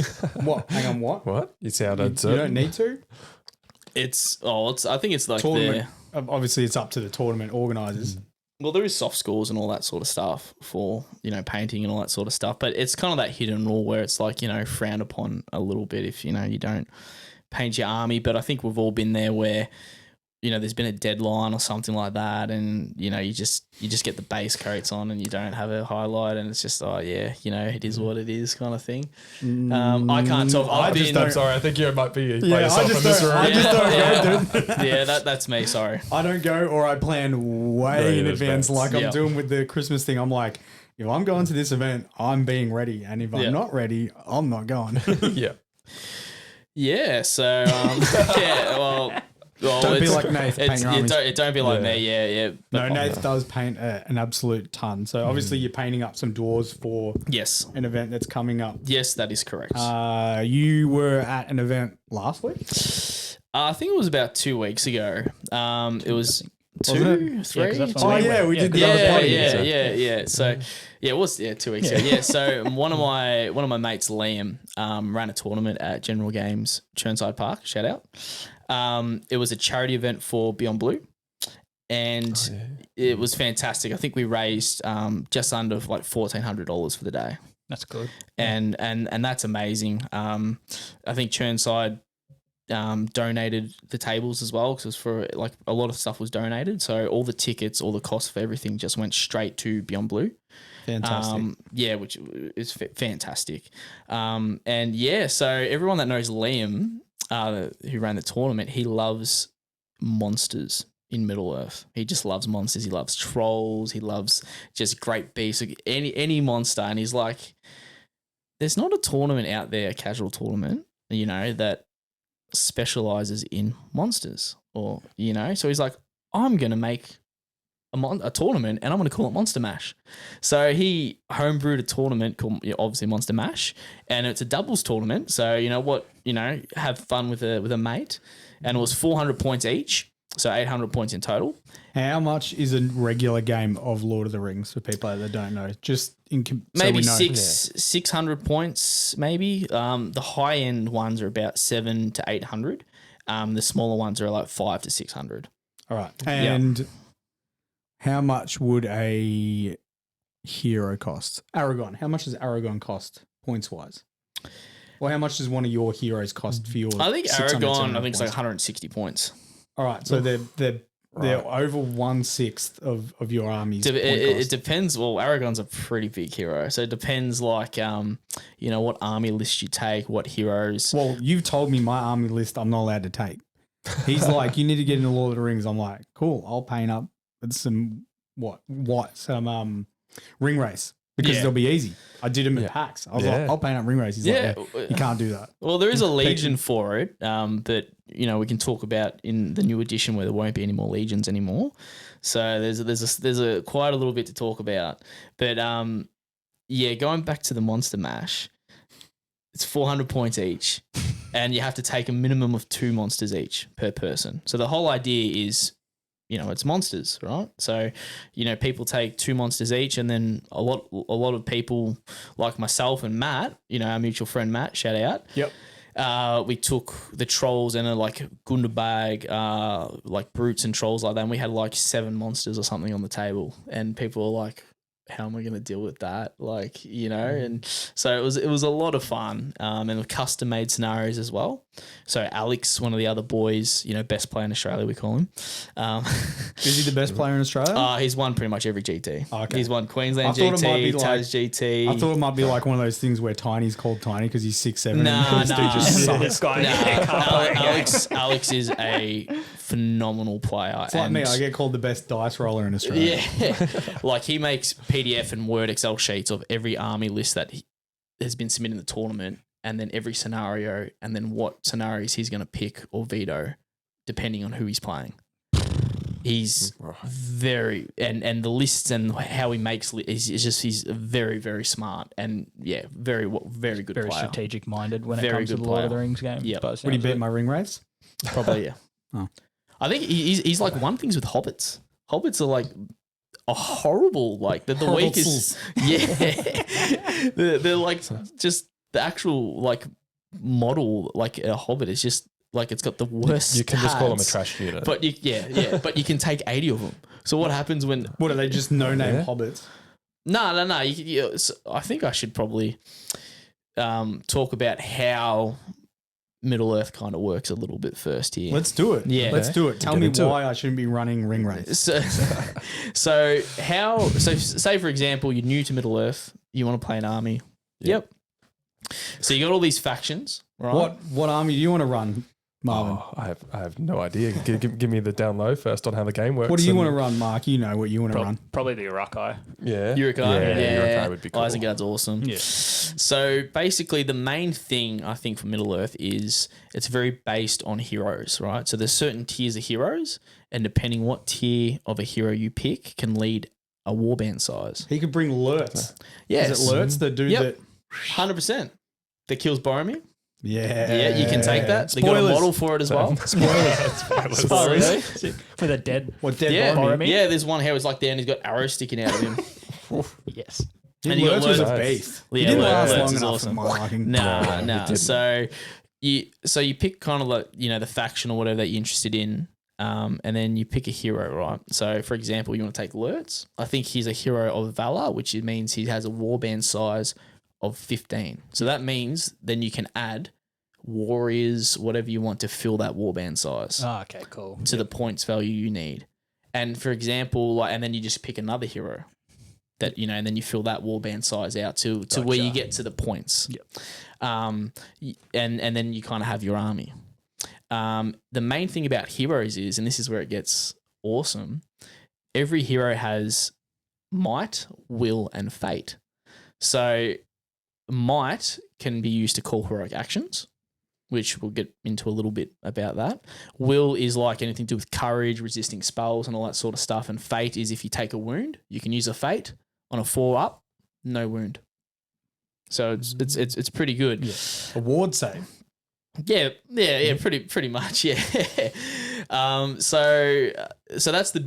what? Hang on, what? What? You You, sounded you don't need to. I think it's like Tournament. Obviously, it's up to the tournament organizers. well, there is soft scores and all that sort of stuff for, you know, painting and all that sort of stuff, but it's kind of that hidden rule where it's like, you know, frowned upon a little bit if, you know, you don't paint your army. But I think we've all been there where, you know, there's been a deadline or something like that, and you know, you just get the base coats on and you don't have a highlight, and it's just, oh yeah, you know, it is what it is kind of thing. I can't talk. I'm sorry. I think you might be by Yeah, yourself in this room. I just don't go, dude. Yeah, that's me. Sorry. I don't go, or I plan way Way in in advance, advance. like I'm Yeah. doing with the Christmas thing. I'm like, if I'm going to this event, I'm being ready, and if Yeah. I'm not ready, I'm not going. Yeah. Yeah. So yeah. Well, Don't be it's- like Nath, paint It's, your yeah, armies. don't be like Yeah. me. Yeah. No, But- Nath does paint an absolute ton. So obviously you're painting up some doors for Yes. an event that's coming up. Yes, that is correct. You were at an event last week. I think it was about 2 weeks ago. It was Wasn't two, it? three. 'cause that's two- when Oh yeah, we did the yeah, other party. yeah. So yeah, it was 2 weeks ago. Yeah. So one of my mates, Liam, ran a tournament at General Games Chirnside Park. Shout out. It was a charity event for Beyond Blue, and it was fantastic. I think we raised just under like $1,400 for the day. That's good. And that's amazing. I think Chirnside donated the tables as well, because for like a lot of stuff was donated. So all the tickets, all the costs for everything just went straight to Beyond Blue. Fantastic. Which is fantastic. So everyone that knows Liam, who ran the tournament, he loves monsters in Middle Earth. He just loves monsters. He loves trolls. He loves just great beasts, any monster. And he's like, there's not a tournament out there, a casual tournament, that specializes in monsters, or so he's like, I'm gonna make a tournament and I'm gonna call it Monster Mash. So he homebrewed a tournament called obviously Monster Mash, and it's a doubles tournament, so have fun with a mate, and it was 400 points each, so 800 points in total. How much is a regular game of Lord of the Rings for people that don't know? Just maybe 600 points, maybe. The high end ones are about 700 to 800. The smaller ones are like 500 to 600. All right. And how much would a hero cost? Aragon. How much does Aragon cost points wise? Or how much does one of your heroes cost for your? I think Aragon, I think it's like 160 points. All right. So they're over 1/6 of your army's point cost. It depends. Well, Aragon's a pretty big hero, so it depends. Like, what army list you take, what heroes. Well, you've told me my army list I'm not allowed to take. He's like, you need to get into Lord of the Rings. I'm like, cool. I'll paint up with some ring race, because they'll be easy. I did them in packs. I was like, I'll paint up ring race. He's like, you can't do that. Well, there is a legion for it that we can talk about in the new edition, where there won't be any more legions anymore. So there's a quite a little bit to talk about. But going back to the Monster Mash, it's 400 points each, and you have to take a minimum of 2 monsters each per person. So the whole idea is, it's monsters, right? So, people take 2 monsters each, and then a lot of people like myself and Matt, our mutual friend Matt, shout out. Yep. We took the trolls and like Gundabag, like brutes and trolls like that, and we had like 7 monsters or something on the table, and people were like, how am I going to deal with that? Like, and so it was a lot of fun, and custom made scenarios as well. So Alex, one of the other boys, best player in Australia, we call him. Is he the best player in Australia? He's won pretty much every GT. Oh, okay. He's won Queensland GT, Tas GT. I thought it might be like one of those things where Tiny's called Tiny because he's 6'7". Nah. This guy. Alex is a phenomenal player. It's like me. I get called the best dice roller in Australia. Yeah. Like, he makes PDF and Word Excel sheets of every army list that has been submitted in the tournament, and then every scenario, and then what scenarios he's going to pick or veto depending on who he's playing. He's very, and the lists and how he makes he's very, very smart, and very good very player. strategic minded when it Very comes to good the Lord of player. the Rings game. Yep. Would he beat my ring race? Probably, yeah. Oh. I think he's like won things with hobbits. Hobbits are like a horrible, like the weakest. Yeah, they're like just the actual like model, like a hobbit is just like it's got the worst. You can just call them a stats, trash unit. but but you can take 80 of them. So what happens when? What are they, just no-name hobbits? No. I think I should probably talk about how Middle Earth kind of works a little bit first here. Let's do it. Yeah. Let's do it. Tell me why I shouldn't be running ring race. So say for example, you're new to Middle Earth, you want to play an army. Yep. So you got all these factions, right? What army do you want to run, Marvin? Oh, I have no idea. Give me the down low first on how the game works. What do you want to run, Mark? You know what you want to run. Probably the Urukai. Yeah. Urukai. Urukai would be cool. Isengard's awesome. Yeah. So basically the main thing I think for Middle Earth is it's very based on heroes, right? So there's certain tiers of heroes, and depending what tier of a hero you pick can lead a warband size. He could bring Lurtz. Yes. Is it Lurtz, the dude that... 100%. That kills Boromir. Yeah. You can take that. They got a model for it as well. Spoilers. With a dead. What, dead Yeah, Boromir? yeah. There's one here. It's like there, and he's got arrows sticking out of him. Yes. And you got Lurtz was a Lurtz. beast. Yeah, He didn't last Lurtz long is enough awesome. for my liking. Nah. So you pick kind of like the faction or whatever that you're interested in. And then you pick a hero, right? So, for example, you want to take Lurtz. I think he's a hero of Valor, which means he has a warband size of 15. So that means then you can add warriors, whatever you want to fill that warband size Oh, okay, cool. to the points value you need. And for example, like, and then you just pick another hero that, you know, and then you fill that warband size out to where you get to the points. Yep. And then you kind of have your army. The main thing about heroes is, and this is where it gets awesome, every hero has might, will, and fate. So might can be used to call heroic actions, which we'll get into a little bit about that. Will is like anything to do with courage, resisting spells, and all that sort of stuff. And fate is if you take a wound, you can use a fate on a 4-up, no wound. So it's pretty good. Yeah. A ward save. Yeah, pretty much, yeah. So that's the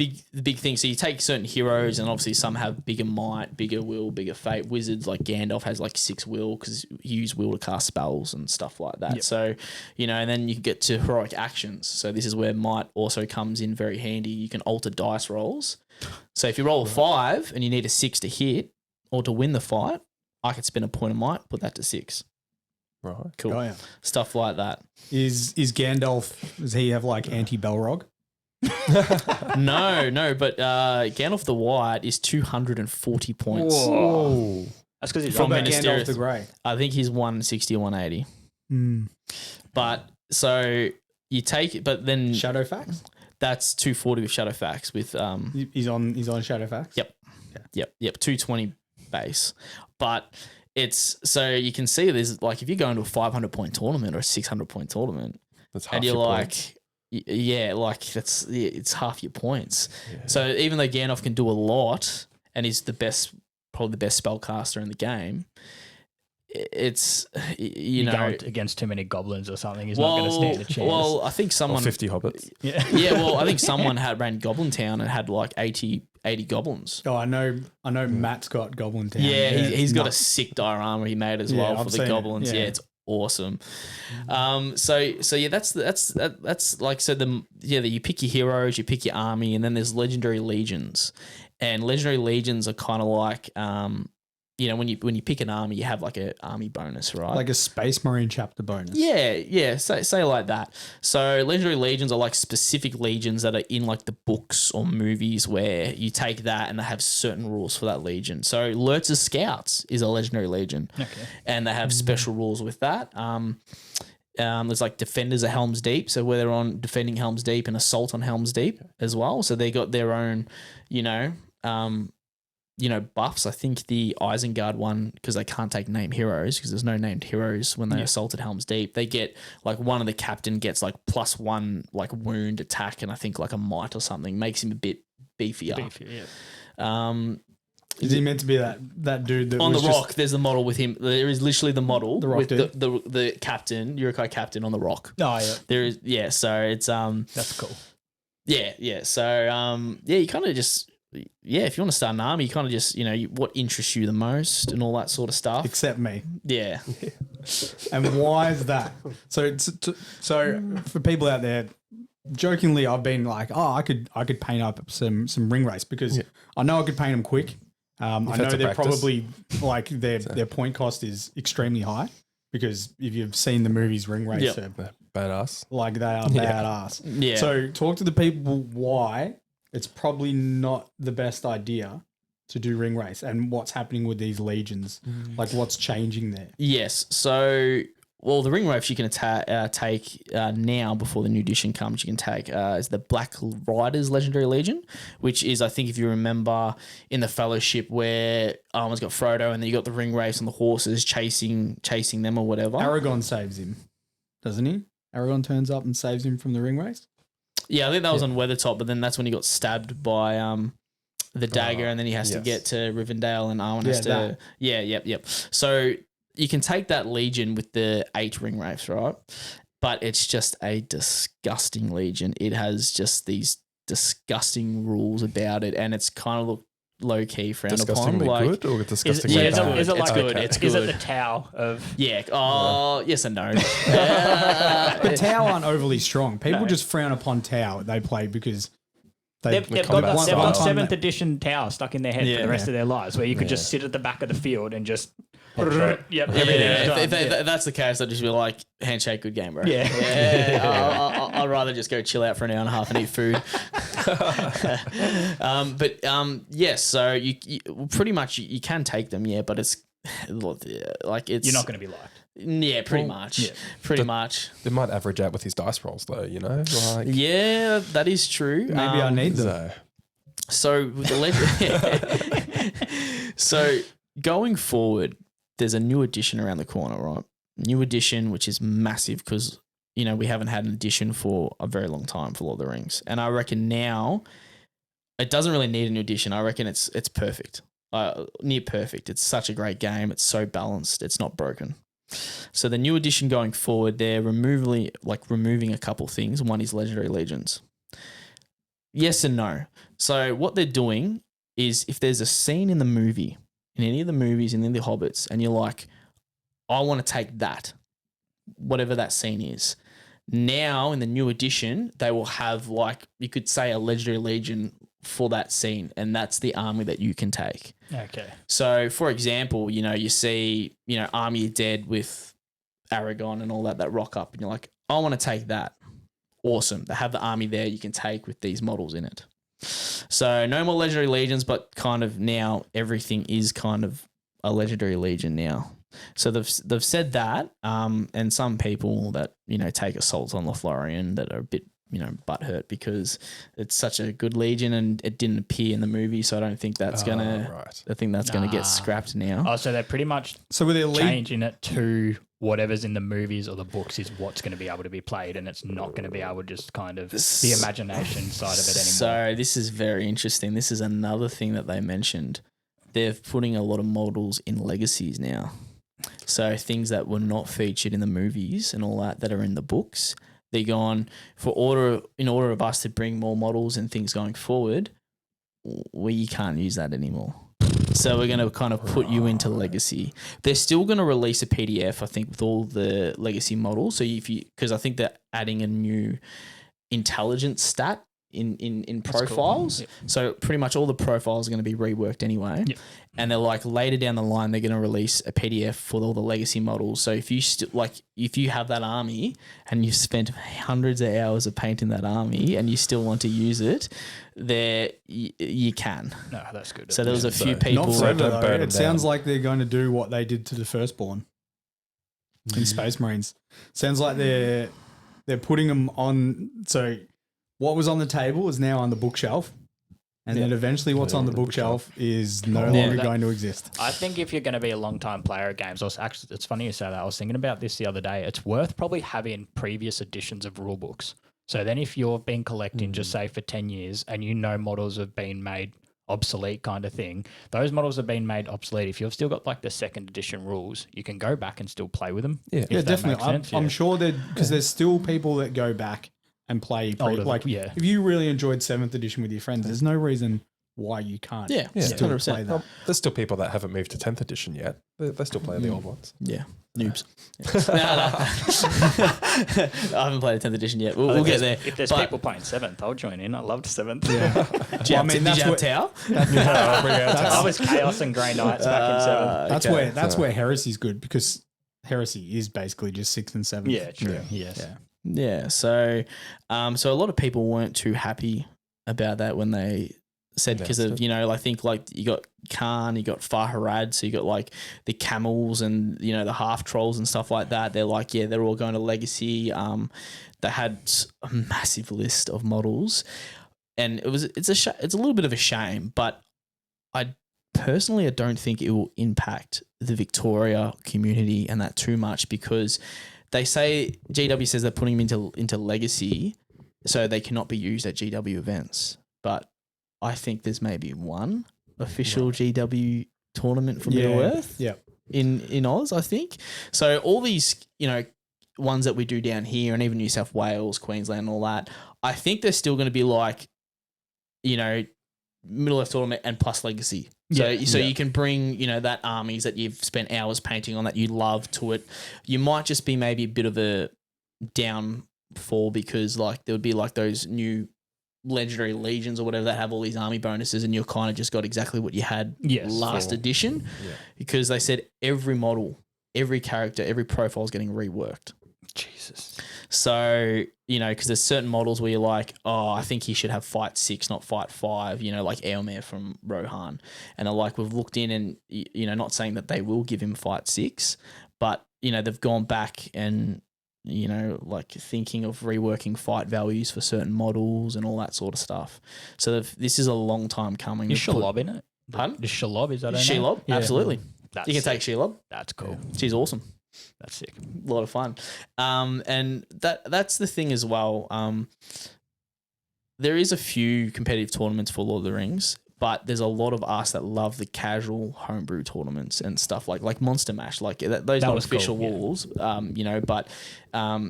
big thing. So you take certain heroes, and obviously some have bigger might, bigger will, bigger fate. Wizards like Gandalf has like 6 will because you use will to cast spells and stuff like that. Yep. So, you know, and then you get to heroic actions. So this is where might also comes in very handy. You can alter dice rolls. So if you roll a 5 and you need a 6 to hit or to win the fight, I could spend a point of might, put that to 6. Right. Cool. Oh, yeah. Stuff like that. Is Gandalf, does he have like anti-Balrog? No, but Gandalf the White is 240 points. Whoa. That's because he's From What about Minas Gandalf Tirith. the Grey? I think he's 160 or 180. But so you take it, but then Shadowfax? that's 240 with Shadowfax with He's on Shadowfax? Yep. 220 base. But it's so you can see there's like if you go into a 500 point tournament or a 600 point tournament, That's half and you're your like, points. yeah, like it's half your points. So even though Gandalf can do a lot and is probably the best spellcaster in the game, it's you know go against too many goblins or something. He's not going to stand a chance. Well, I think Or someone 50 hobbits. yeah. well, I think someone ran Goblin Town and had like 80 goblins. Oh, I know Matt's got Goblin Town. Yeah, he's got a nuts. sick diorama he made as Yeah, well I've for the seen it. goblins. Yeah, Yeah. it's awesome. So yeah, that's like so you pick your heroes, you pick your army, and then there's legendary legions, and legendary legions are kind of like you know when you pick an army, you have like an army bonus, right? Like a Space Marine chapter bonus. Yeah, say like that. So legendary legions are like specific legions that are in like the books or movies where you take that and they have certain rules for that legion. So Lurtz's Scouts is a legendary legion, and they have special rules with that. There's like Defenders of Helm's Deep, so where they're on defending Helm's Deep and Assault on Helm's Deep as well. So they got their own, buffs. I think the Isengard one, because they can't take named heroes because there's no named heroes when they assaulted Helm's Deep. They get like one of the captain gets like +1 like wound attack and I think like a might or something makes him a bit beefier. Is he meant to be that dude that On the was rock, there's the model with him. There is literally the model The rock with dude? the captain, Uruk-hai captain on the rock. Oh, yeah. There is so it's That's cool. yeah. So you kind of just if you want to start an army, you kind of just what interests you the most and all that sort of stuff. except me. Yeah. And why is that? So for people out there, jokingly, I've been like, oh, I could paint up some ring race because I know I could paint them quick. I know had to they're practice. probably like their point cost is extremely high because if you've seen the movies Ring Race, Yep. they're Badass. like they are badass. Yeah. So talk to the people why it's probably not the best idea to do ring race and what's happening with these legions, like what's changing there. Yes. So, the ring race you can take now before the new edition comes. You can take is the Black Riders Legendary Legion, which is I think if you remember in the Fellowship where it's got Frodo and then you got the ring race and the horses chasing them or whatever. Aragorn saves him, doesn't he? Aragorn turns up and saves him from the ring race. Yeah, I think that was on Weathertop, but then that's when he got stabbed by the dagger, and then he has to get to Rivendell, and Arwen has to. that. Yeah, yep. So you can take that legion with the 8 ring wraiths, right? But it's just a disgusting legion. It has just these disgusting rules about it, and it's kind of low key frowned upon. Disgustingly Like, good or disgustingly yeah, bad? is it like good? Okay. It's Is it good. the Tau of? Yeah. Oh, yes and no. But Tau aren't overly strong. People just frown upon Tau they play because They've got combat they've style. got 7th edition Tau stuck in their head for the rest of their lives, where you could just sit at the back of the field and just everything's Yeah, done. if that's the case, I'd just be like, handshake, good game, bro. Yeah. I'd rather just go chill out for an hour and a half and eat food. Yes, so you pretty much you can take them, yeah, but it's like it's You're not going to be liked. Yeah, pretty much. Pretty much. It might average out with his dice rolls, though. You know, like Yeah, that is true. maybe I need them. so. So with the so going forward, there's a new edition around the corner, right? New edition, which is massive because we haven't had an edition for a very long time for Lord of the Rings, and I reckon now it doesn't really need a new edition. I reckon it's perfect, near perfect. It's such a great game. It's so balanced. It's not broken. So the new edition going forward, they're removing a couple things. One is Legendary Legions. Yes and no. So what they're doing is if there's a scene in the movie, in any of the movies, in any of the Hobbits, and you're like, I want to take that, whatever that scene is. Now in the new edition, they will have you could say a Legendary Legion for that scene, and that's the army that you can take. Okay. So, for example, you see, Army of Dead with Aragon and all that rock up, and you're like, I want to take that. Awesome. They have the army there you can take with these models in it. So, no more Legendary Legions, but kind of now everything is kind of a Legendary Legion now. So they've said that, and some people that take assaults on Lothlorien that are a bit butthurt because it's such a good legion and it didn't appear in the movie, so I don't think that's gonna get scrapped now. Oh, so they're pretty much So with their changing it to whatever's in the movies or the books is what's going to be able to be played, and it's not going to be able to just kind of the imagination side of it anymore. So this is very interesting. This is another thing that they mentioned. They're putting a lot of models in legacies now. So things that were not featured in the movies and all that are in the books, they're gone in order of us to bring more models and things going forward, we can't use that anymore. So we're going to kind of put you into legacy. They're still going to release a PDF, I think, with all the legacy models. So because I think they're adding a new intelligence stat in profiles. Cool. Yep. So pretty much all the profiles are going to be reworked anyway. Yep. And they're later down the line, they're going to release a PDF for all the legacy models. So if you if you have that army and you've spent hundreds of hours of painting that army and you still want to use it, you can. No, that's good. So there was a few people. Not forever, don't though. burn them It sounds down. like they're going to do what they did to the Firstborn in Space Marines. Sounds like they're putting them on. So what was on the table is now on the bookshelf. And then eventually what's on the bookshelf is no longer going to exist. I think if you're going to be a long-time player of games, it's funny you say that. I was thinking about this the other day. It's worth probably having previous editions of rule books. So then if you've been collecting, just say for 10 years, and models have been made obsolete kind of thing, those models have been made obsolete. If you've still got the second edition rules, you can go back and still play with them. Yeah, Yeah, definitely. I'm sure because there's still people that go back and play. If you really enjoyed 7th edition with your friends, there's no reason why you can't. Yeah, still 100%. play that. Well, there's still people that haven't moved to 10th edition yet. They still play the old ones. Yeah, noobs. I haven't played a 10th edition yet. We'll get there. If there's people playing 7th, I'll join in. I loved 7th. Yeah. Did you have Tau? I was Chaos and Grey Knights back in 7th. That's where Heresy's good, because Heresy is basically just 6th and 7th. Yeah, true. Yes. Yeah. Yeah, so a lot of people weren't too happy about that when they said, because of I think you got Khan, you got Farharad, so you got the camels and the half trolls and stuff like that. They're they're all going to legacy. They had a massive list of models, and it's a little bit of a shame, but I personally don't think it will impact the Victoria community and that too much, because they say GW says they're putting them into legacy, so they cannot be used at GW events. But I think there's maybe one official GW tournament from Middle Earth in Oz, I think. So all these, ones that we do down here and even New South Wales, Queensland and all that, I think they're still going to be Middle Earth tournament and plus legacy. So you can bring, that armies that you've spent hours painting on that you love to it. You might just be maybe a bit of a downfall because like there would be like those new legendary legions or whatever that have all these army bonuses and you're kind of just got exactly what you had last edition because they said every model, every character, every profile is getting reworked. Jesus. So, because there's certain models where you're like, oh, I think he should have fight 6, not fight 5, like Eomer from Rohan. And they're like, we've looked in and, not saying that they will give him fight 6, but, they've gone back and, like thinking of reworking fight values for certain models and all that sort of stuff. So this is a long time coming. Is Shelob in it? Pardon? Is Shelob, is that her name? Shelob, absolutely. That's You can sick. take Shelob. That's cool. She's awesome. That's sick. A lot of fun. And that's the thing as well. There is a few competitive tournaments for Lord of the Rings, but there's a lot of us that love the casual homebrew tournaments and stuff like Monster Mash, like those not official walls, but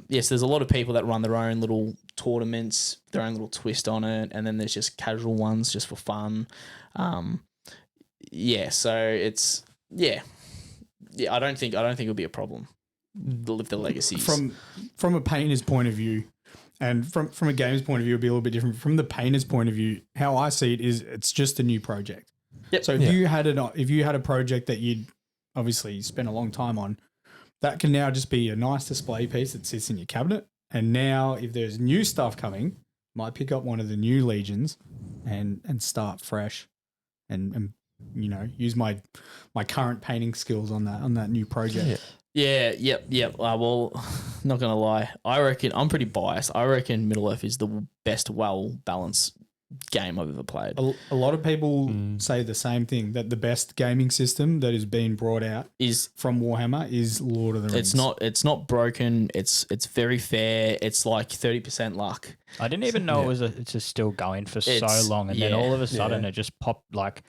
yes, there's a lot of people that run their own little tournaments, their own little twist on it. And then there's just casual ones just for fun. So it's, I don't think it'll be a problem with the legacies. From a painter's point of view, and from a game's point of view, it'll be a little bit different. From the painter's point of view, how I see it is it's just a new project. Yep. So if you had a project that you'd obviously spent a long time on, that can now just be a nice display piece that sits in your cabinet. And now if there's new stuff coming, might pick up one of the new legions and start fresh and use my current painting skills on that new project. Yep. Well, not gonna lie, I reckon I'm pretty biased. I reckon Middle Earth is the best, well balanced game I've ever played. A lot of people say the same thing, that the best gaming system that is being brought out is from Warhammer is Lord of the Rings. It's not broken. It's very fair. It's like 30% luck. I didn't even know it's just still going for so long, and then all of a sudden it just popped. Like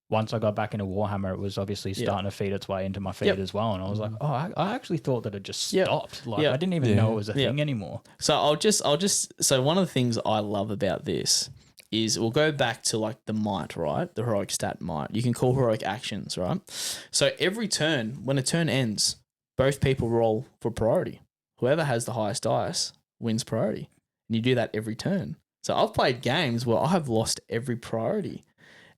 once I got back into Warhammer, it was obviously starting to feed its way into my feed as well, and I was like, oh, I actually thought that it just stopped. Like I didn't even know it was a thing anymore. So I'll just so one of the things I love about this is we'll go back to like the might, right? The heroic stat might. You can call heroic actions, right? So every turn, when a turn ends, both people roll for priority. Whoever has the highest dice wins priority. And you do that every turn. So I've played games where I have lost every priority.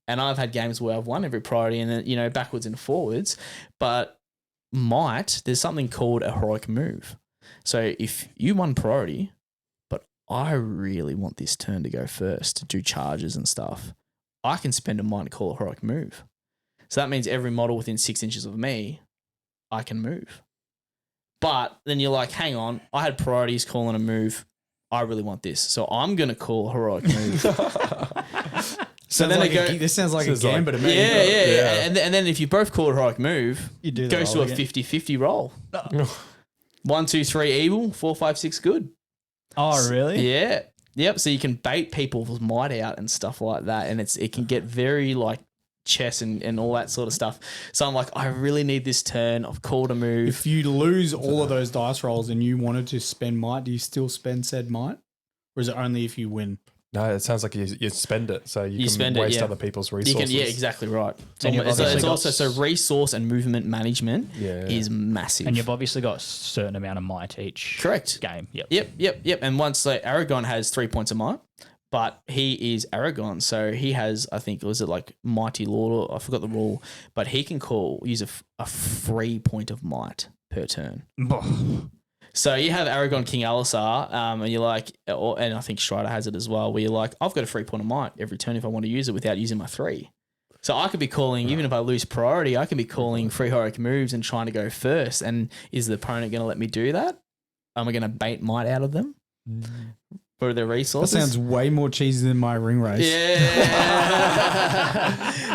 And I've had games where I've won every priority and then, backwards and forwards. But might, there's something called a heroic move. So if you won priority, but I really want this turn to go first to do charges and stuff, I can spend a might to call a heroic move. So that means every model within 6 inches of me, I can move. But then you're like, hang on, I had priorities calling a move. I really want this. So I'm going to call a heroic move. So then this sounds like a gambit to me. Yeah. And then if you both call a heroic move, it goes to a 50-50 roll. 1, 2, 3 evil, 4, 5, 6 good. Oh, really? Yeah. Yep. So you can bait people's might out and stuff like that. And it can get very like chess and all that sort of stuff. So I'm like, I really need this turn. I've called a move. If you lose all of those dice rolls and you wanted to spend might, do you still spend said might? Or is it only if you win? No, it sounds like you spend it, so you can spend waste other people's resources. Exactly right. So And it's also so resource and movement management is massive. And you've obviously got a certain amount of might each game. Yep. And once Aragon has 3 points of might, but he is Aragon, so he has, I think, was it like Mighty Lord? Or I forgot the rule, but he can use a free point of might per turn. So you have Aragon King Alisar, and you're like, and I think Strider has it as well, where you're like, I've got a 3 point of might every turn if I want to use it without using my 3. So I could be calling, even if I lose priority, I can be calling free heroic moves and trying to go first. And is the opponent going to let me do that? Am I going to bait might out of them for their resources? That sounds way more cheesy than my ring race. Yeah.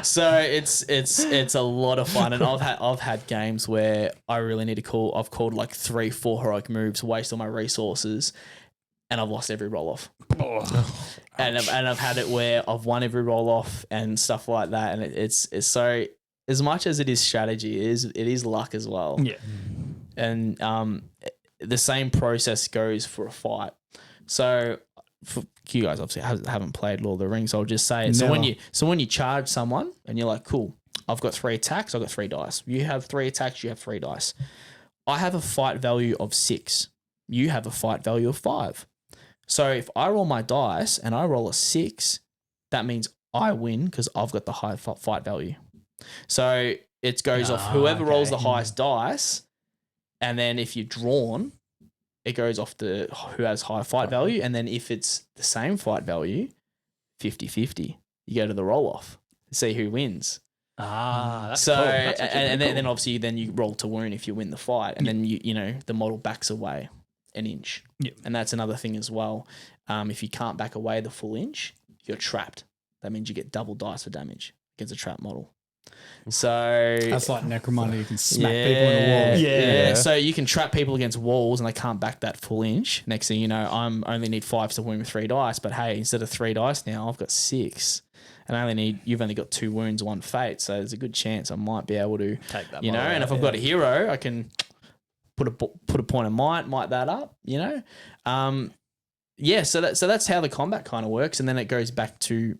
So it's a lot of fun, and I've had games where I really need to call. I've called like 3, 4 heroic moves, waste all my resources, and I've lost every roll off. And I've had it where I've won every roll off and stuff like that. And it's so, as much as it is strategy, it is luck as well. Yeah. And the same process goes for a fight. So for you guys obviously haven't played Lord of the Rings, I'll just say it. So when you charge someone and you're like, cool, I've got 3 attacks, I've got 3 dice. You have 3 attacks, you have 3 dice. I have a fight value of 6. You have a fight value of 5. So if I roll my dice and I roll a 6, that means I win because I've got the high fight value. So it goes off whoever rolls the highest dice, and then if you're drawn, it goes off who has high fight value, and then if it's the same fight value, 50-50, you go to the roll-off to see who wins. That's so cool. That's and cool. then obviously then you roll to wound if you win the fight, and then you know the model backs away an inch. Yep. And that's another thing as well. If you can't back away the full inch, you're trapped. That means you get double dice for damage against a trap model. So that's like Necromunda. You can smack people in the wall. Yeah. So you can trap people against walls and they can't back that full inch. Next thing you know, I'm only need 5 to wound with 3 dice. But hey, instead of 3 dice now, I've got 6. And you've only got 2 wounds, 1 fate. So there's a good chance I might be able to take that. And if I've got a hero, I can put a point of might that up. So that's how the combat kind of works, and then it goes back to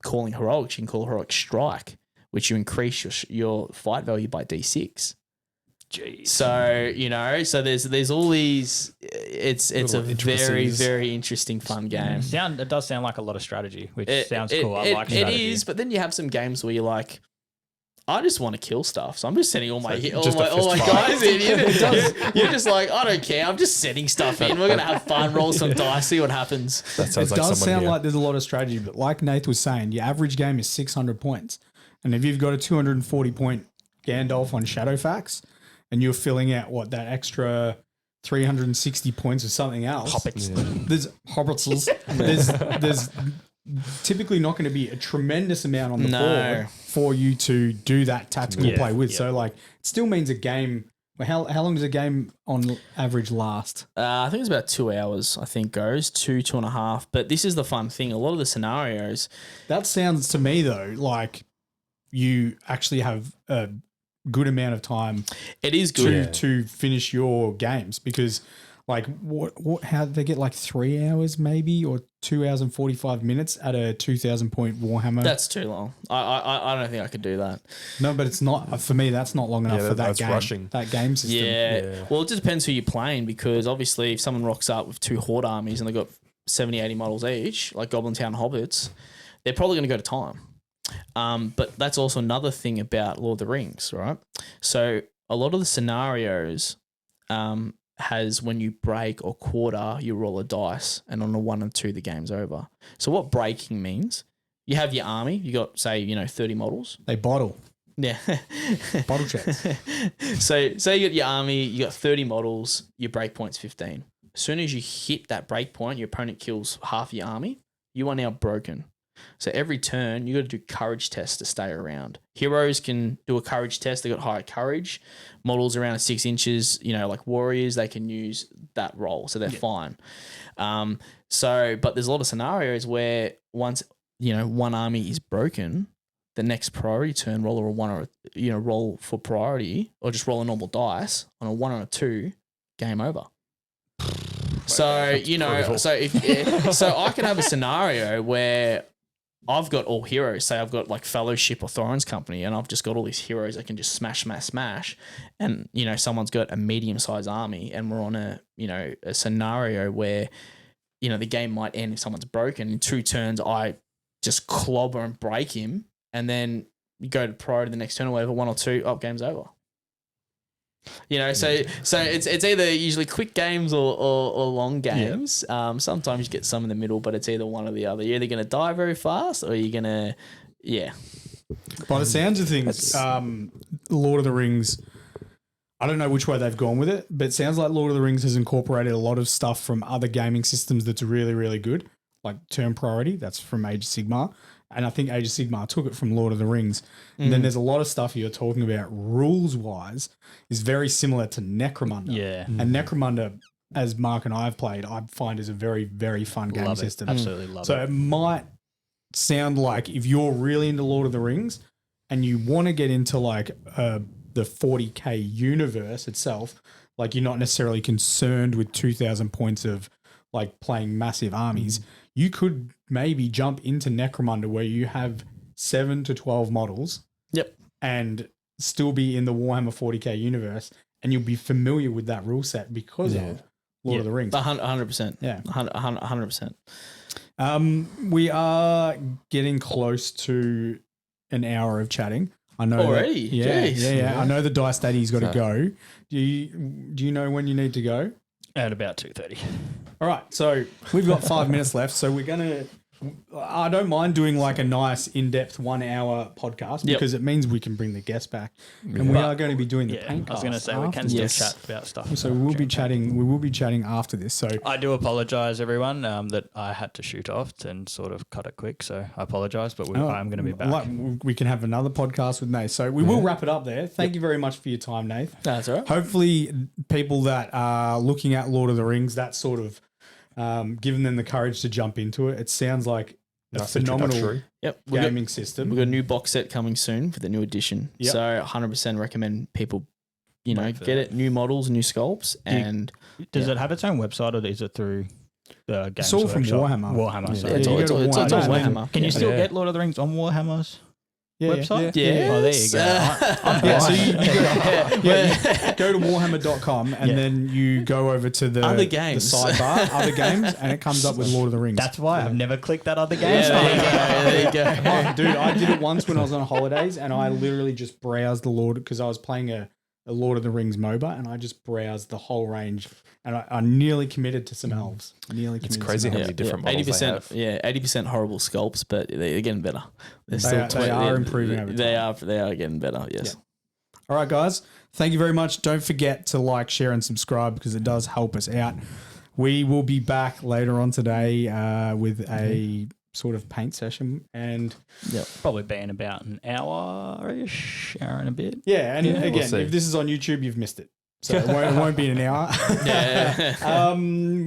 calling heroics. You can call heroic strike, which you increase your fight value by D6. Jeez. So so there's all these. It's a very very interesting fun game. It does sound like a lot of strategy, which sounds cool. I like strategy. It is, but then you have some games where you're like, I just want to kill stuff, so I'm just sending all my guys in. You're just like, I don't care. I'm just setting stuff in. We're gonna have fun, roll some dice, see what happens. That sounds it does sound like there's a lot of strategy, but like Nath was saying, your average game is 600 points, and if you've got a 240 point Gandalf on Shadowfax, and you're filling out that extra 360 points or something else. Hobbits. Yeah. There's hobbits. there's typically not going to be a tremendous amount on the board for you to do that tactical play with. So it still means a game. How long does a game on average last? I think it's about 2 hours. I think goes 2.5. But this is the fun thing. A lot of the scenarios. That sounds to me though like you actually have a good amount of time. It is good to finish your games, because like how they get like 3 hours maybe, or 2 hours and 45 minutes at a 2,000 point Warhammer. That's too long. I don't think I could do that. No, but it's not for me. That's not long enough for that game. Rushing. That game system. Yeah. Well, it just depends who you're playing, because obviously if someone rocks up with 2 horde armies and they've got 70, 80 models each, like Goblin Town Hobbits, they're probably going to go to time. But that's also another thing about Lord of the Rings, right? So a lot of the scenarios has when you break or quarter, you roll a dice, and on a 1 or 2, the game's over. So what breaking means, you have your army, you got, say, 30 models. They bottle. Yeah. Bottle checks. So you got your army, you got 30 models, your break point's 15. As soon as you hit that break point, your opponent kills half your army, you are now broken. So every turn, you got to do courage tests to stay around. Heroes can do a courage test. They got higher courage. Models around 6 inches, like warriors, they can use that roll, so they're fine. But there's a lot of scenarios where once one army is broken, the next priority turn, roll a 1 or roll for priority, or just roll a normal dice on a 1 or a 2, game over. So so I can have a scenario where I've got all heroes. Say I've got like Fellowship or Thorin's Company, and I've just got all these heroes that can just smash. And, someone's got a medium-sized army, and we're on a scenario where, the game might end if someone's broken. In 2 turns, I just clobber and break him, and then you go to priority the next turn or whatever, 1 or 2, game's over. So it's either usually quick games or long games. Yeah. Sometimes you get some in the middle, but it's either one or the other. You're either going to die very fast, or you're going to, By the sounds of things, Lord of the Rings, I don't know which way they've gone with it, but it sounds like Lord of the Rings has incorporated a lot of stuff from other gaming systems that's really, really good, like turn priority. That's from Age of Sigmar. And I think Age of Sigmar took it from Lord of the Rings. And then there's a lot of stuff you're talking about rules-wise is very similar to Necromunda. Yeah. And Necromunda, as Mark and I have played, I find is a very, very fun game system. Absolutely love it. So it might sound like if you're really into Lord of the Rings and you want to get into like the 40K universe itself, like you're not necessarily concerned with 2,000 points of like playing massive armies, you could maybe jump into Necromunda where you have 7 to 12 models. Yep. And still be in the Warhammer 40k universe, and you'll be familiar with that rule set because of Lord of the Rings. 100%. Yeah. 100%. We are getting close to an hour of chatting. I know already. Yeah. I know the Dice Daddy's got to go. Do you know when you need to go? At about 2:30. All right, so we've got 5 minutes left. So we're gonna. I don't mind doing like a nice in-depth 1 hour podcast because it means we can bring the guests back, and we are going to be doing the paint. I was going to say we can still chat about stuff. So we will be chatting. We will be chatting after this. So I do apologise, everyone, that I had to shoot off and sort of cut it quick. So I apologise, but I'm going to be back. We can have another podcast with Nath. So we will wrap it up there. Thank you very much for your time, Nath. That's all right. Hopefully, people that are looking at Lord of the Rings, that sort of giving them the courage to jump into it. It sounds like a phenomenal gaming system. We've got a new box set coming soon for the new edition. Yep. So 100% recommend people, get it, new models, new sculpts. And does it have its own website or is it through the Games It's all from Workshop? Warhammer. Warhammer. Yeah. Sorry. it's all Warhammer. Can you still get Lord of the Rings on Warhammer's website? Yeah. Oh, there you go. So you go to warhammer.com and then you go over to the Other games. the sidebar, other games, and it comes up with Lord of the Rings. That's why I've never clicked that other game. There you go. Oh, dude, I did it once when I was on holidays, and I literally just browsed the Lord because I was playing a Lord of the Rings MOBA, and I just browsed the whole range, and I nearly committed to some elves. It's crazy how many different models they have. 80% horrible sculpts, but they're getting better. They are improving over time. They are getting better. Yes. Yeah. All right, guys. Thank you very much. Don't forget to like, share, and subscribe because it does help us out. We will be back later on today with a sort of paint session, and probably been about an hour-ish, hour and a bit. Yeah, and again, if this is on YouTube, you've missed it. So it won't be in an hour.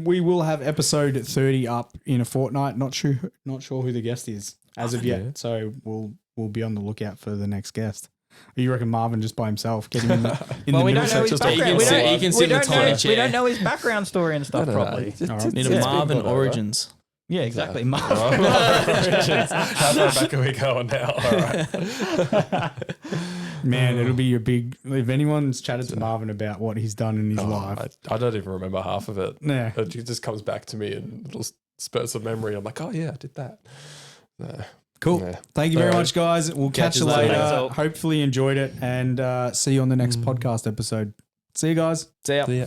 We will have episode 30 up in a fortnight. Not sure who the guest is as of yet. So we'll be on the lookout for the next guest. You reckon Marvin just by himself getting in the middle? We don't know his background. He can sit in the tiny chair. We don't know his background story and stuff properly. Need a Marvin Origins. Yeah, exactly. Marvin Origins. How far back are we going now? All right. Man, it'll be a big. If anyone's chatted to Marvin about what he's done in his life, I don't even remember half of it. Yeah. It just comes back to me in little spurts of memory. I'm like, oh yeah, I did that. Cool. Yeah. Thank you very much, guys. We'll catch you later. later. Hopefully enjoyed it, and see you on the next podcast episode. See you guys. See ya. See ya.